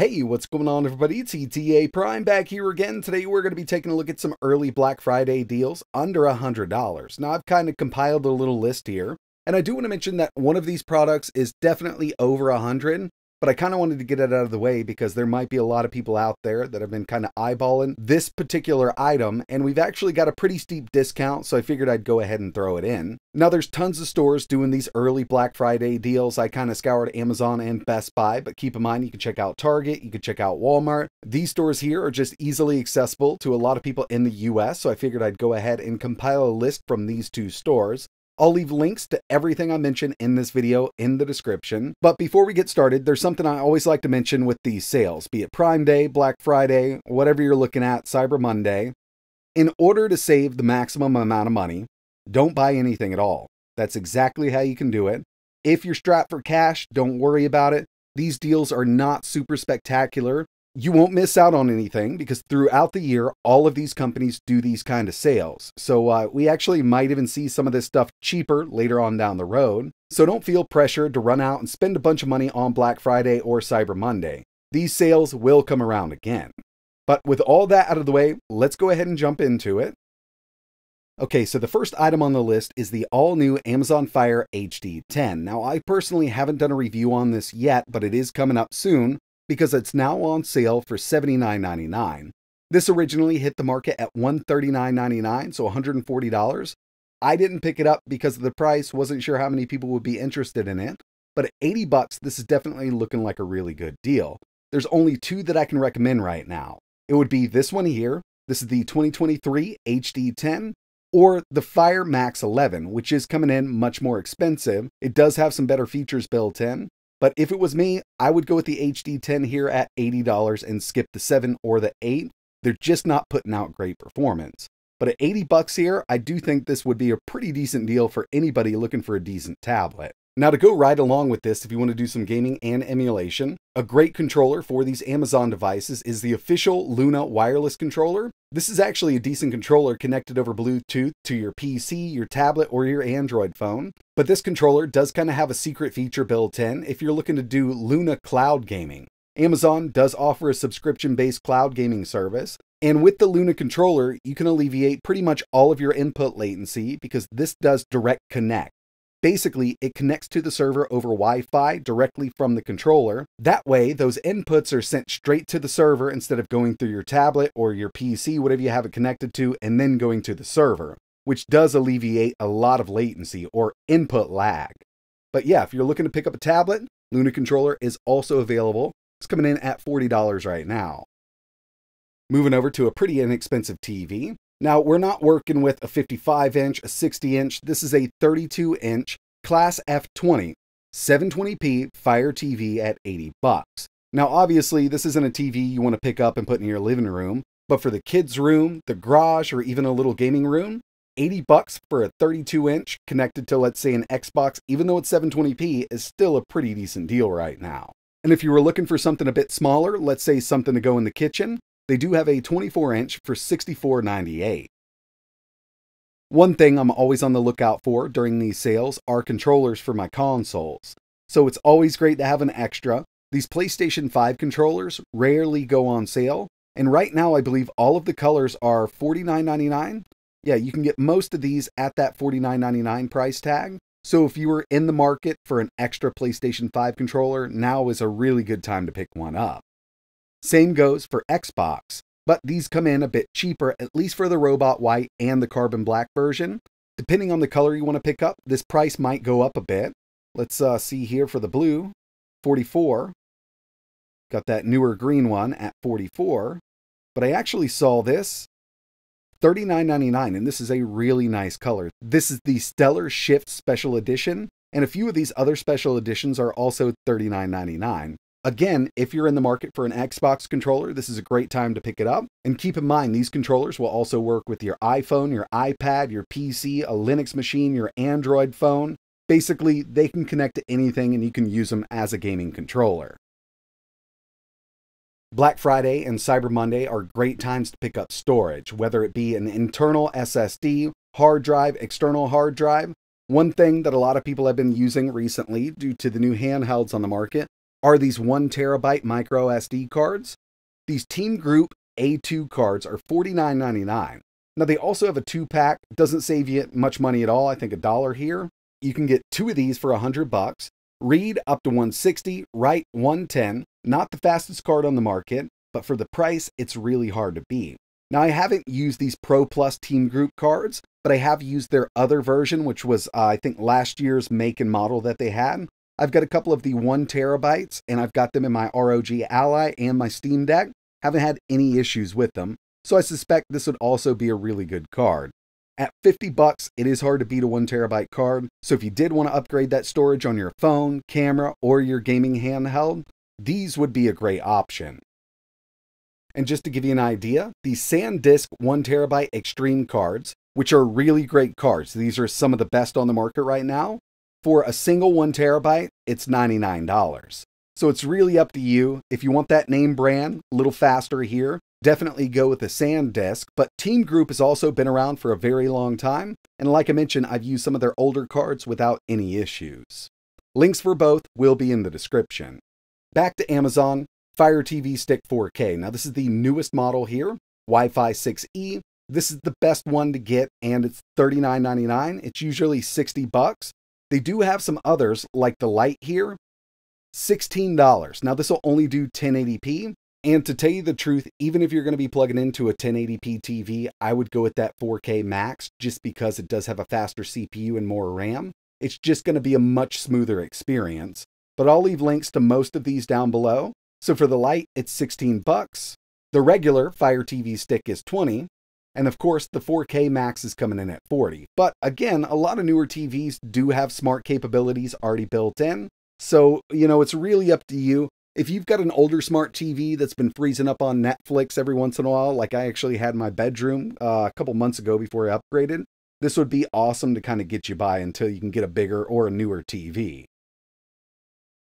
Hey, what's going on everybody? It's ETAPRIME back here again. Today we're going to be taking a look at some early Black Friday deals under $100. Now I've kind of compiled a little list here, and I do want to mention that one of these products is definitely over 100, but I kind of wanted to get it out of the way because there might be a lot of people out there that have been kind of eyeballing this particular item, and we've actually got a pretty steep discount, so I figured I'd go ahead and throw it in. Now there's tons of stores doing these early Black Friday deals. I kind of scoured Amazon and Best Buy, but keep in mind you can check out Target, you can check out Walmart. These stores here are just easily accessible to a lot of people in the US, so I figured I'd go ahead and compile a list from these two stores. I'll leave links to everything I mention in this video in the description. But before we get started, there's something I always like to mention with these sales, be it Prime Day, Black Friday, whatever you're looking at, Cyber Monday. In order to save the maximum amount of money, don't buy anything at all. That's exactly how you can do it. If you're strapped for cash, don't worry about it. These deals are not super spectacular. You won't miss out on anything because throughout the year, all of these companies do these kind of sales. So we actually might even see some of this stuff cheaper later on down the road. So don't feel pressured to run out and spend a bunch of money on Black Friday or Cyber Monday. These sales will come around again. But with all that out of the way, let's go ahead and jump into it. Okay, so the first item on the list is the all-new Amazon Fire HD10. Now, I personally haven't done a review on this yet, but it is coming up soon, because it's now on sale for $79.99. This originally hit the market at $139.99, so $140. I didn't pick it up because of the price, wasn't sure how many people would be interested in it, but at 80 bucks, this is definitely looking like a really good deal. There's only two that I can recommend right now. It would be this one here. This is the 2023 HD10, or the Fire Max 11, which is coming in much more expensive. It does have some better features built in. But if it was me, I would go with the HD10 here at $80 and skip the 7 or the 8. They're just not putting out great performance. But at 80 bucks here, I do think this would be a pretty decent deal for anybody looking for a decent tablet. Now to go right along with this, if you want to do some gaming and emulation, a great controller for these Amazon devices is the official Luna wireless controller. This is actually a decent controller connected over Bluetooth to your PC, your tablet, or your Android phone. But this controller does kind of have a secret feature built in if you're looking to do Luna cloud gaming. Amazon does offer a subscription-based cloud gaming service. And with the Luna controller, you can alleviate pretty much all of your input latency because this does direct connect. Basically, it connects to the server over Wi-Fi directly from the controller. That way, those inputs are sent straight to the server instead of going through your tablet or your PC, whatever you have it connected to, and then going to the server, which does alleviate a lot of latency or input lag. But yeah, if you're looking to pick up a tablet, Luna controller is also available. It's coming in at $40 right now. Moving over to a pretty inexpensive TV. Now, we're not working with a 55-inch, a 60-inch. This is a 32-inch Class F20 720p Fire TV at 80 bucks. Now, obviously, this isn't a TV you want to pick up and put in your living room, but for the kids' room, the garage, or even a little gaming room, 80 bucks for a 32-inch connected to, let's say, an Xbox, even though it's 720p, is still a pretty decent deal right now. And if you were looking for something a bit smaller, let's say something to go in the kitchen, they do have a 24-inch for $64.98. One thing I'm always on the lookout for during these sales are controllers for my consoles. So it's always great to have an extra. These PlayStation 5 controllers rarely go on sale. And right now, I believe all of the colors are $49.99. Yeah, you can get most of these at that $49.99 price tag. So if you were in the market for an extra PlayStation 5 controller, now is a really good time to pick one up. Same goes for Xbox, but these come in a bit cheaper, at least for the Robot White and the Carbon Black version. Depending on the color you want to pick up, this price might go up a bit. Let's see here for the blue, $44. Got that newer green one at $44, but I actually saw this $39.99, and this is a really nice color. This is the Stellar Shift Special Edition, and a few of these other special editions are also $39.99. Again, if you're in the market for an Xbox controller, this is a great time to pick it up. And keep in mind, these controllers will also work with your iPhone, your iPad, your PC, a Linux machine, your Android phone. Basically, they can connect to anything and you can use them as a gaming controller. Black Friday and Cyber Monday are great times to pick up storage, whether it be an internal SSD, hard drive, external hard drive. One thing that a lot of people have been using recently due to the new handhelds on the market are these 1 terabyte micro SD cards. These Team Group A2 cards are $49.99. Now they also have a 2-pack, doesn't save you much money at all, I think $1 here. You can get 2 of these for $100. Read up to 160, write 110, not the fastest card on the market, but for the price, it's really hard to beat. Now I haven't used these Pro Plus Team Group cards, but I have used their other version, which was I think last year's make and model that they had. I've got a couple of the 1 terabytes, and I've got them in my ROG Ally and my Steam Deck. Haven't had any issues with them, so I suspect this would also be a really good card. At $50, it is hard to beat a 1 terabyte card, so if you did want to upgrade that storage on your phone, camera, or your gaming handheld, these would be a great option. And just to give you an idea, the SanDisk 1 terabyte Extreme cards, which are really great cards, these are some of the best on the market right now. For a single 1 terabyte, it's $99. So it's really up to you. If you want that name brand, a little faster here, definitely go with the SanDisk. But Team Group has also been around for a very long time. And like I mentioned, I've used some of their older cards without any issues. Links for both will be in the description. Back to Amazon, Fire TV Stick 4K. Now this is the newest model here, Wi-Fi 6E. This is the best one to get, and it's $39.99. It's usually $60. They do have some others, like the Lite here, $16. Now this will only do 1080p, and to tell you the truth, even if you're going to be plugging into a 1080p TV, I would go with that 4K Max just because it does have a faster CPU and more RAM. It's just going to be a much smoother experience, but I'll leave links to most of these down below. So for the Lite, it's $16. The regular Fire TV Stick is $20. And of course, the 4K Max is coming in at $40. But again, a lot of newer TVs do have smart capabilities already built in. So, it's really up to you. If you've got an older smart TV that's been freezing up on Netflix every once in a while, like I actually had in my bedroom a couple months ago before I upgraded, this would be awesome to kind of get you by until you can get a bigger or a newer TV.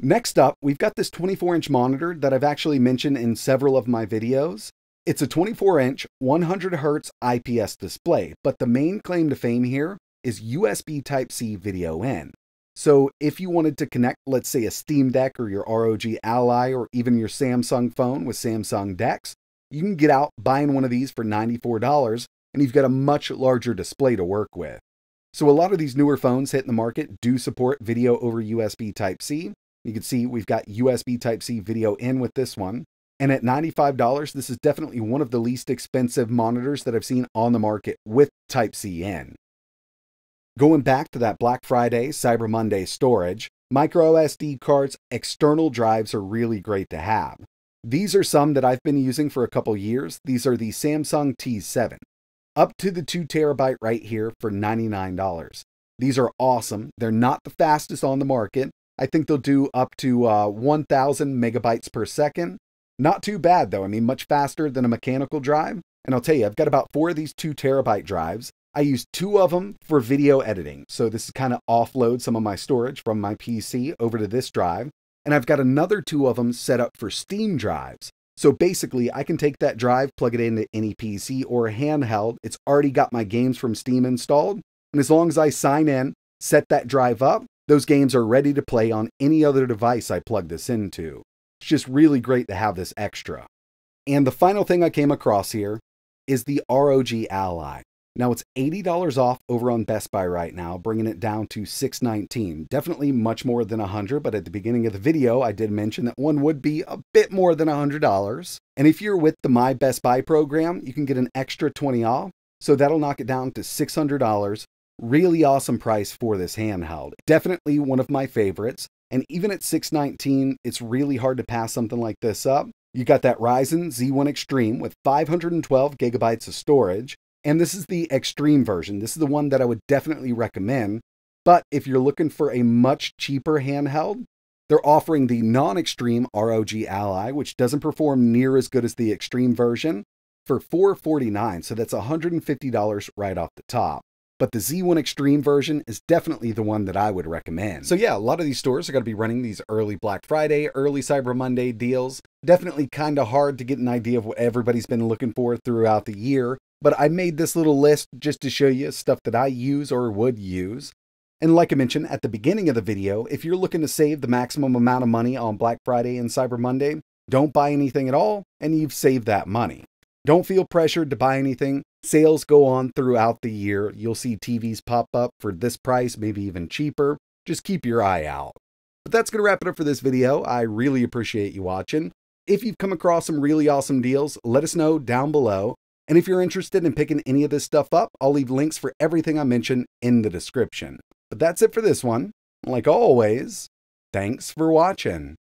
Next up, we've got this 24-inch monitor that I've actually mentioned in several of my videos. It's a 24-inch, 100Hz IPS display, but the main claim to fame here is USB Type-C video in. So if you wanted to connect, let's say, a Steam Deck or your ROG Ally or even your Samsung phone with Samsung DeX, you can get out buying one of these for $94, and you've got a much larger display to work with. So a lot of these newer phones hitting the market do support video over USB Type-C. You can see we've got USB Type-C video in with this one. And at $95, this is definitely one of the least expensive monitors that I've seen on the market with Type-C in. Going back to that Black Friday, Cyber Monday storage, micro SD cards, external drives are really great to have. These are some that I've been using for a couple years. These are the Samsung T7, up to the 2 terabyte right here for $99. These are awesome. They're not the fastest on the market. I think they'll do up to 1,000 megabytes per second. Not too bad though. I mean, much faster than a mechanical drive. And I'll tell you, I've got about 4 of these 2 terabyte drives. I use 2 of them for video editing. So this is kind of offload some of my storage from my PC over to this drive. And I've got another 2 of them set up for Steam drives. So basically I can take that drive, plug it into any PC or handheld. It's already got my games from Steam installed. And as long as I sign in, set that drive up, those games are ready to play on any other device I plug this into. It's just really great to have this extra. And the final thing I came across here is the ROG Ally. Now it's $80 off over on Best Buy right now, bringing it down to $619. Definitely much more than $100, but at the beginning of the video, I did mention that one would be a bit more than $100. And if you're with the My Best Buy program, you can get an extra $20 off. So that'll knock it down to $600. Really awesome price for this handheld. Definitely one of my favorites. And even at $619, it's really hard to pass something like this up. You got that Ryzen Z1 Extreme with 512 gigabytes of storage. And this is the Extreme version. This is the one that I would definitely recommend. But if you're looking for a much cheaper handheld, they're offering the non-Extreme ROG Ally, which doesn't perform near as good as the Extreme version, for $449. So that's $150 right off the top. But the Z1 Extreme version is definitely the one that I would recommend. So yeah, a lot of these stores are going to be running these early Black Friday, early Cyber Monday deals. Definitely kind of hard to get an idea of what everybody's been looking for throughout the year. But I made this little list just to show you stuff that I use or would use. And like I mentioned at the beginning of the video, if you're looking to save the maximum amount of money on Black Friday and Cyber Monday, don't buy anything at all, and you've saved that money. Don't feel pressured to buy anything. Sales go on throughout the year. You'll see TVs pop up for this price, maybe even cheaper. Just keep your eye out. But that's going to wrap it up for this video. I really appreciate you watching. If you've come across some really awesome deals, let us know down below. And if you're interested in picking any of this stuff up, I'll leave links for everything I mentioned in the description. But that's it for this one. Like always, thanks for watching.